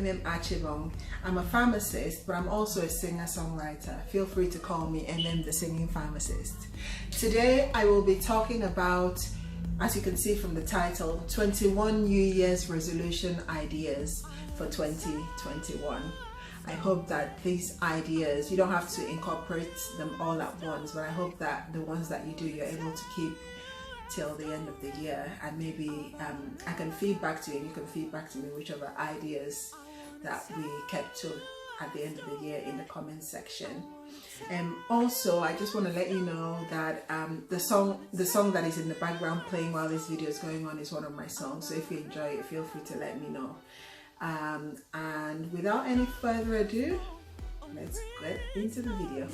Achibong. I'm a pharmacist, but I'm also a singer-songwriter. Feel free to call me the Singing Pharmacist. Today I will be talking about, as you can see from the title, 21 New Year's resolution ideas for 2021. I hope that these ideas, you don't have to incorporate them all at once, but I hope that the ones that you do, you're able to keep till the end of the year, and maybe I can feed back to you and you can feed back to me whichever ideas that we kept to at the end of the year in the comment section. Also, I just want to let you know that the song that is in the background playing while this video is going on is one of my songs, so if you enjoy it, feel free to let me know. And without any further ado, let's get into the video.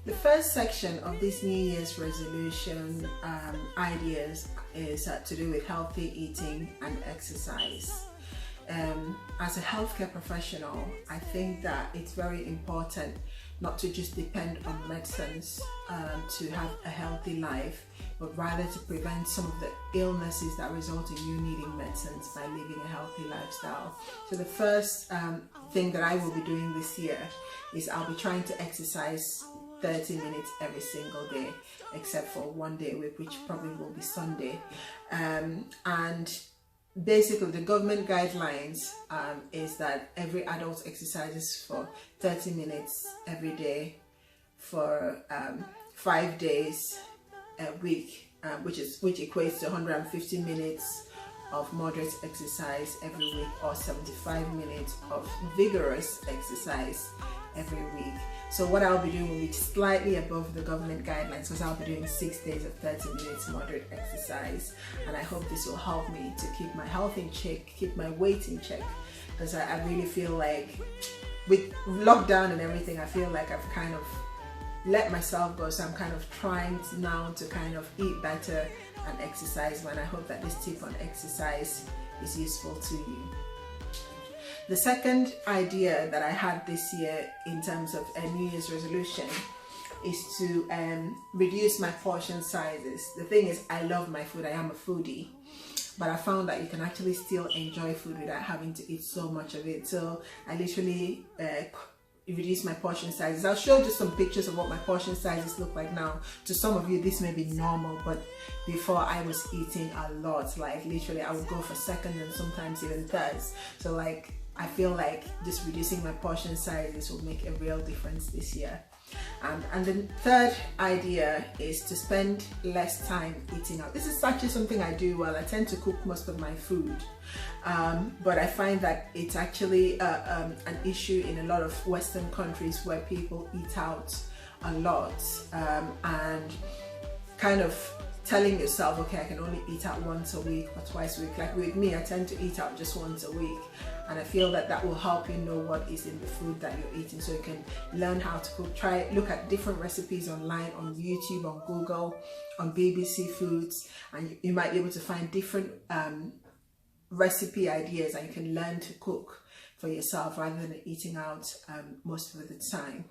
The first section of this New Year's resolution ideas is to do with healthy eating and exercise. As a healthcare professional, I think that it's very important not to just depend on medicines to have a healthy life, but rather to prevent some of the illnesses that result in you needing medicines by living a healthy lifestyle. So the first thing that I will be doing this year is I'll be trying to exercise 30 minutes every single day, except for one day a week, which probably will be Sunday. And basically the government guidelines is that every adult exercises for 30 minutes every day for 5 days a week, which equates to 150 minutes of moderate exercise every week, or 75 minutes of vigorous exercise every week. So what I'll be doing will be slightly above the government guidelines, because I'll be doing 6 days of 30 minutes moderate exercise, and I hope this will help me to keep my health in check, keep my weight in check, because I really feel like with lockdown and everything, I feel like I've kind of let myself go, so I'm kind of trying now to kind of eat better and exercise more, and I hope that this tip on exercise is useful to you. The second idea that I had this year in terms of a New Year's resolution is to reduce my portion sizes. The thing is, I love my food, I am a foodie, but I found that you can actually still enjoy food without having to eat so much of it. So I literally reduce my portion sizes. I'll show just some pictures of what my portion sizes look like now. To some of you this may be normal, but before I was eating a lot, like literally I would go for seconds and sometimes even thirds. So like I feel like just reducing my portion sizes will make a real difference this year. And the third idea is to spend less time eating out. This is actually something I do well. I tend to cook most of my food, but I find that it's actually an issue in a lot of Western countries where people eat out a lot, and kind of telling yourself, okay, I can only eat out once a week or twice a week. Like with me, I tend to eat out just once a week, and I feel that that will help you know what is in the food that you're eating, so you can learn how to cook. Look at different recipes online, on YouTube, on Google, on BBC Foods, and you might be able to find different recipe ideas, and you can learn to cook for yourself rather than eating out most of the time.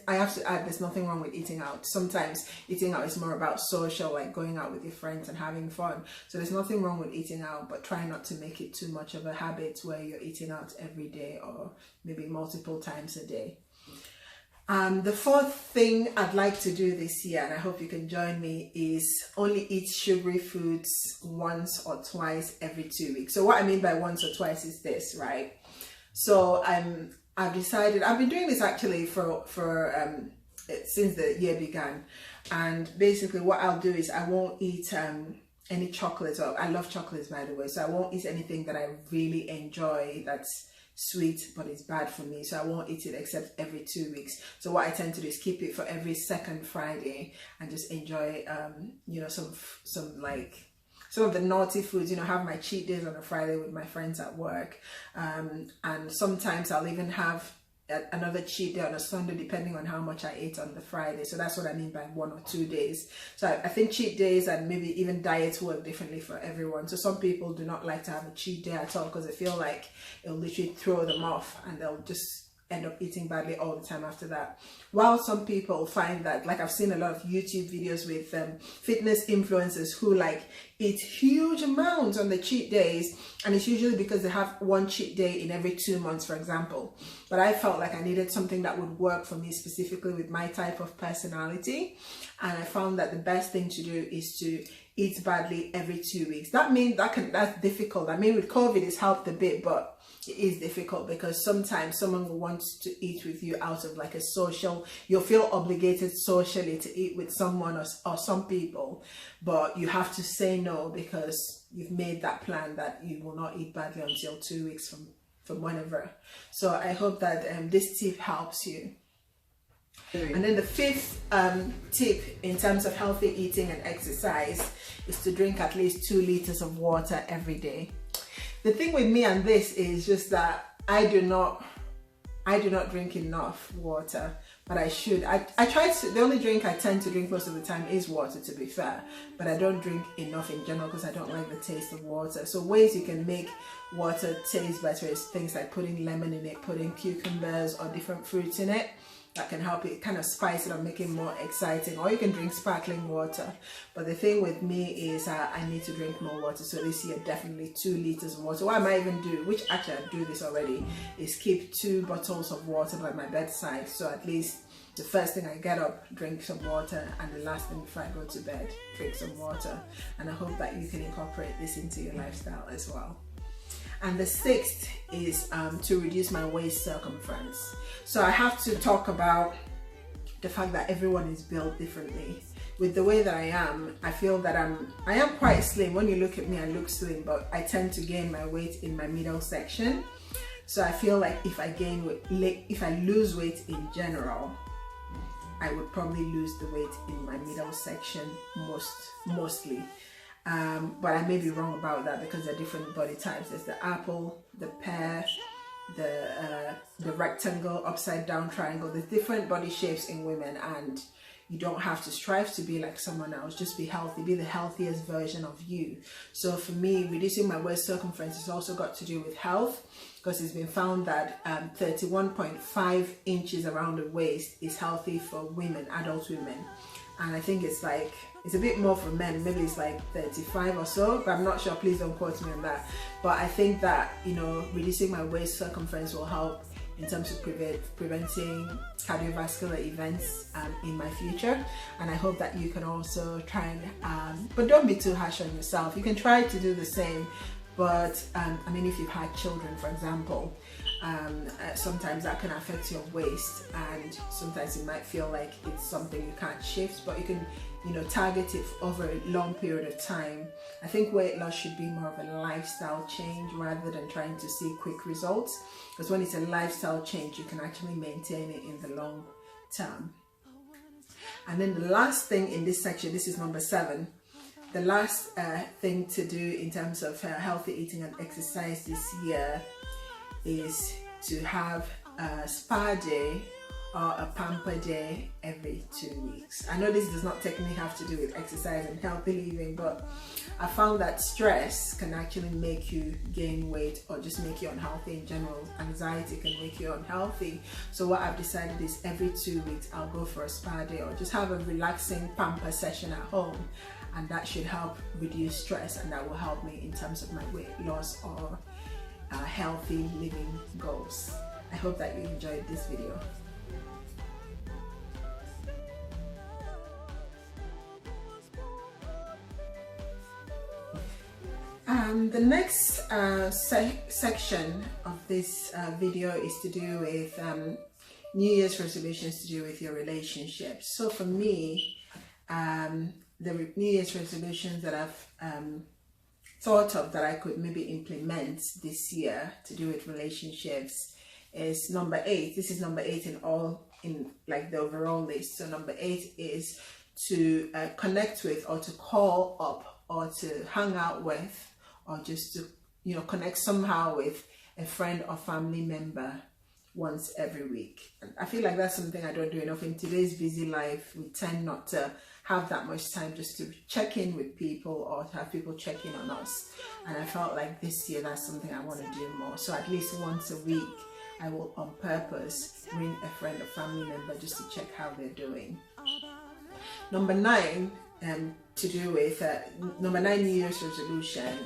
I have to add, there's nothing wrong with eating out. Sometimes eating out is more about social, like going out with your friends and having fun. So there's nothing wrong with eating out, but try not to make it too much of a habit where you're eating out every day or maybe multiple times a day. The fourth thing I'd like to do this year, and I hope you can join me, is only eat sugary foods once or twice every 2 weeks. So what I mean by once or twice is this, right? So I've decided, I've been doing this actually for since the year began, and basically what I'll do is I won't eat any chocolates. I love chocolates, by the way, so I won't eat anything that I really enjoy that's sweet but it's bad for me, so I won't eat it except every 2 weeks. So what I tend to do is keep it for every second Friday and just enjoy you know, some of the naughty foods, you know, have my cheat days on a Friday with my friends at work, and sometimes I'll even have another cheat day on a Sunday, depending on how much I ate on the Friday. So that's what I mean by 1 or 2 days. So I think cheat days and maybe even diets work differently for everyone. So some people do not like to have a cheat day at all because they feel like it'll literally throw them off and they'll just end up eating badly all the time after that. While some people find that, like I've seen a lot of YouTube videos with fitness influencers who like eat huge amounts on the cheat days, and it's usually because they have one cheat day in every 2 months, for example. But I felt like I needed something that would work for me specifically with my type of personality, and I found that the best thing to do is to eat badly every 2 weeks. That's difficult. I mean, with COVID it's helped a bit, but it is difficult because sometimes someone will want to eat with you out of like a social, you'll feel obligated socially to eat with someone or some people, but you have to say no because you've made that plan that you will not eat badly until 2 weeks from whenever. So I hope that this tip helps you. And then the fifth tip in terms of healthy eating and exercise is to drink at least 2 liters of water every day. The thing with me and this is just that I do not drink enough water, but I should. I try to. The only drink I tend to drink most of the time is water, to be fair, but I don't drink enough in general because I don't like the taste of water. So ways you can make water taste better is things like putting lemon in it, putting cucumbers or different fruits in it. That can help it kind of spice it up, make it more exciting. Or you can drink sparkling water. But the thing with me is I need to drink more water. So this year, definitely 2 liters of water. What I might even do, which actually I do this already, is keep 2 bottles of water by my bedside. So at least the first thing I get up, drink some water, and the last thing before I go to bed, drink some water. And I hope that you can incorporate this into your lifestyle as well. And the 6th is to reduce my waist circumference. So I have to talk about the fact that everyone is built differently. With the way that I am, I feel that I am quite slim. When you look at me, I look slim, but I tend to gain my weight in my middle section. So I feel like if I lose weight in general, I would probably lose the weight in my middle section mostly. But I may be wrong about that because there are different body types. There's the apple, the pear, the rectangle, upside down triangle. There's different body shapes in women, and you don't have to strive to be like someone else. Just be healthy, be the healthiest version of you. So for me, reducing my waist circumference has also got to do with health, because it's been found that 31.5 inches around the waist is healthy for women, adult women. And I think it's a bit more for men, maybe it's like 35 or so, but I'm not sure, please don't quote me on that. But I think that, reducing my waist circumference will help in terms of preventing cardiovascular events in my future. And I hope that you can also try and, but don't be too harsh on yourself. You can try to do the same, but I mean, if you've had children, for example, sometimes that can affect your waist, and sometimes it might feel like it's something you can't shift, but you can target it over a long period of time. I think weight loss should be more of a lifestyle change rather than trying to see quick results, because when it's a lifestyle change, you can actually maintain it in the long term. And then the last thing in this section, this is number 7, the last thing to do in terms of healthy eating and exercise this year is to have a spa day or a pamper day every 2 weeks. I know this does not technically have to do with exercise and healthy living, but I found that stress can actually make you gain weight or just make you unhealthy in general. Anxiety can make you unhealthy. So what I've decided is every 2 weeks I'll go for a spa day or just have a relaxing pamper session at home, and that should help reduce stress, and that will help me in terms of my weight loss or healthy living goals. I hope that you enjoyed this video. The next section of this video is to do with New Year's resolutions to do with your relationships. So for me, the New Year's resolutions that I've thought of that I could maybe implement this year to do with relationships is number 8. This is number 8 in like the overall list. So number 8 is to connect with, or to call up, or to hang out with, or just to connect somehow with a friend or family member once every week. And I feel like that's something I don't do enough. In today's busy life, we tend not to have that much time just to check in with people or to have people check in on us. And I felt like this year that's something I want to do more. So at least once a week I will on purpose ring a friend or family member just to check how they're doing. Number 9, to do with number 9 New Year's resolution,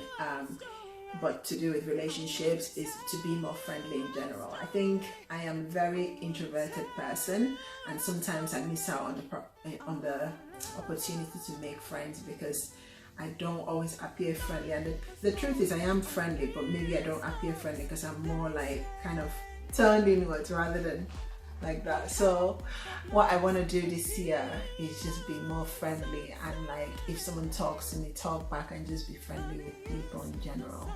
but to do with relationships, is to be more friendly in general. I think I am a very introverted person, and sometimes I miss out on the opportunity to make friends because I don't always appear friendly. And the truth is, I am friendly, but maybe I don't appear friendly because I'm more like kind of turned inwards rather than like that. So what I want to do this year is just be more friendly, and like if someone talks to me, talk back and just be friendly with people in general.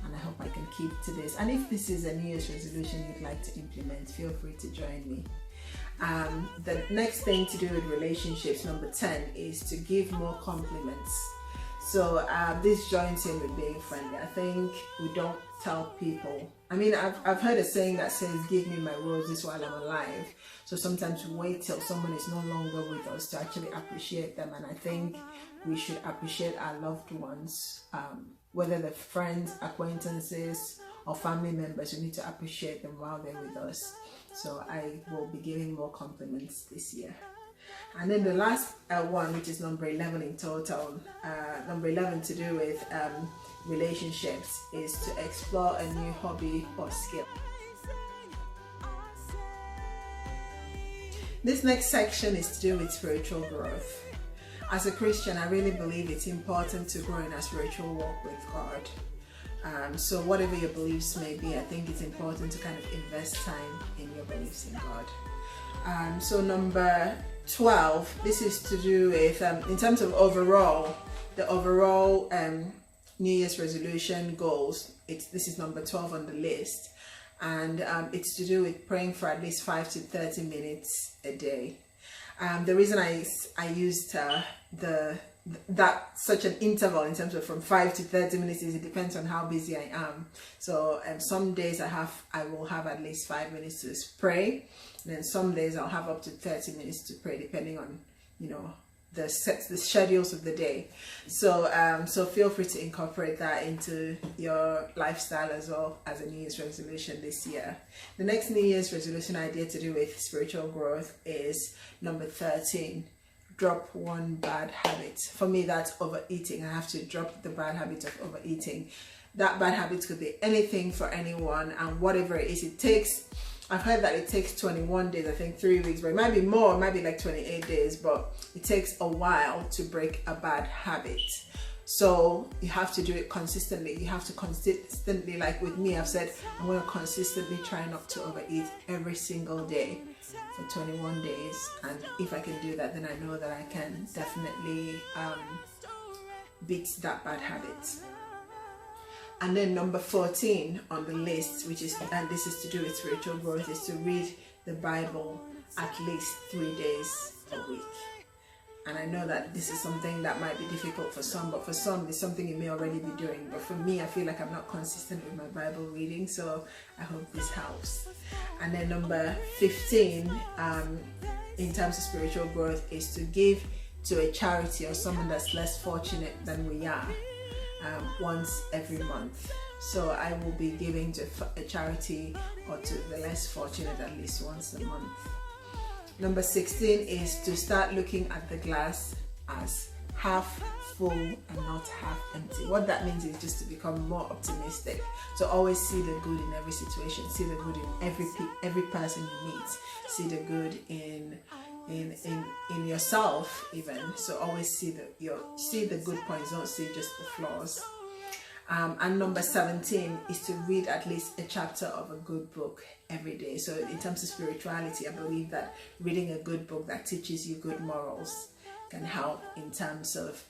And I hope I can keep to this. And if this is a New Year's resolution you'd like to implement, feel free to join me. The next thing to do with relationships, number 10, is to give more compliments. So this joins in with being friendly. I think we don't tell people. I mean, I've heard a saying that says, give me my roses while I'm alive. So sometimes we wait till someone is no longer with us to actually appreciate them. And I think we should appreciate our loved ones, whether they're friends, acquaintances, or family members. We need to appreciate them while they're with us. So I will be giving more compliments this year. And then the last one, which is number 11 in total, number 11 to do with relationships, is to explore a new hobby or skill. This next section is to do with spiritual growth. As a Christian, I really believe it's important to grow in a spiritual walk with God. So whatever your beliefs may be, I think it's important to kind of invest time in your beliefs in God. So number 12, this is to do with, in terms of the overall New Year's resolution goals. This is number 12 on the list, and it's to do with praying for at least 5 to 30 minutes a day. The reason I used such an interval in terms of from 5 to 30 minutes is it depends on how busy I am. So some days I will have at least 5 minutes to pray. And then some days I'll have up to 30 minutes to pray, depending on, the schedules of the day. So so feel free to incorporate that into your lifestyle as well as a New Year's resolution this year. The next New Year's resolution idea to do with spiritual growth is number 13. Drop one bad habit. For me, that's overeating. I have to drop the bad habit of overeating. That bad habit could be anything for anyone, and whatever it is, it takes, I've heard that it takes 21 days, I think 3 weeks, but it might be more, it might be like 28 days, but it takes a while to break a bad habit. So you have to do it consistently. You have to consistently, like with me, I've said, I'm going to consistently try not to overeat every single day for 21 days. And if I can do that, then I know that I can definitely beat that bad habit. And then number 14 on the list, which is, and this is to do with spiritual growth, is to read the Bible at least 3 days a week. And I know that this is something that might be difficult for some, but for some it's something you may already be doing. But for me, I feel like I'm not consistent with my Bible reading, so I hope this helps. And then number 15, in terms of spiritual growth, is to give to a charity or someone that's less fortunate than we are. Once every month. So I will be giving to a charity or to the less fortunate at least once a month. Number 16 is to start looking at the glass as half full and not half empty. What that means is just to become more optimistic. So always see the good in every situation, see the good in every person you meet, see the good in yourself even. So always see the good points, don't see just the flaws. And number 17 is to read at least a chapter of a good book every day. So in terms of spirituality, I believe that reading a good book that teaches you good morals can help in terms of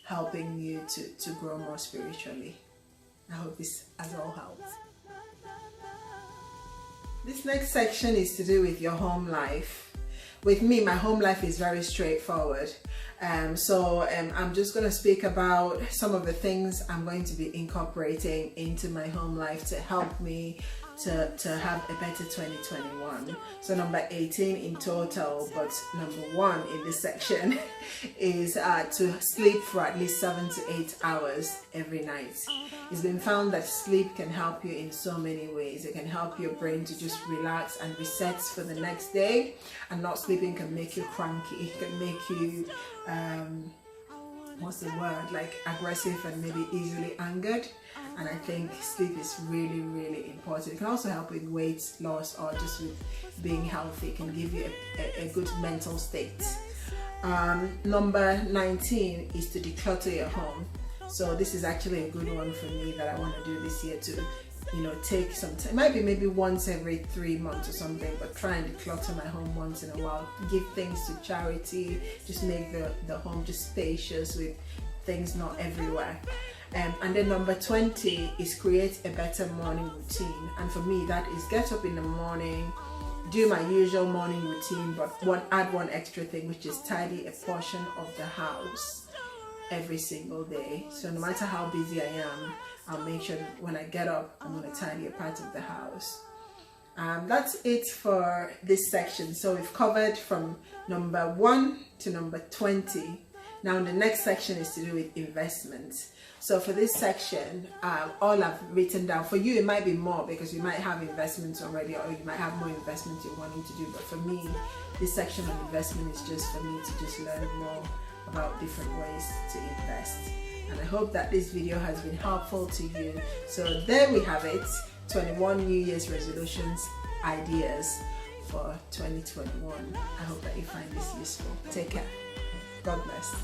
helping you to grow more spiritually. I hope this has all helped. This next section is to do with your home life. With me, my home life is very straightforward. So I'm just going to speak about some of the things I'm going to be incorporating into my home life to help me to have a better 2021. So number 18 in total, but number 1 in this section is to sleep for at least 7 to 8 hours every night. It's been found that sleep can help you in so many ways. It can help your brain to just relax and reset for the next day, and not sleeping can make you cranky. It can make you what's the word, like aggressive and maybe easily angered. And I think sleep is really, really important. It can also help with weight loss or just with being healthy. It can give you a good mental state. Number 19 is to declutter your home. So this is actually a good one for me that I want to do this year too. Take some time. It might be maybe once every 3 months or something, but try and declutter my home once in a while. Give things to charity. Just make the home just spacious with things not everywhere. And then number 20 is create a better morning routine. And for me, that is get up in the morning, do my usual morning routine, but add one extra thing, which is tidy a portion of the house every single day. So no matter how busy I am, I'll make sure that when I get up, I'm going to tidy a part of the house. That's it for this section. So we've covered from number 1 to number 20. Now the next section is to do with investments. So for this section, all I've written down, for you it might be more because you might have investments already, or you might have more investments you're wanting to do, but for me, this section on investment is just for me to just learn more about different ways to invest. And I hope that this video has been helpful to you. So there we have it, 21 New Year's resolutions, ideas for 2021. I hope that you find this useful. Take care. God bless.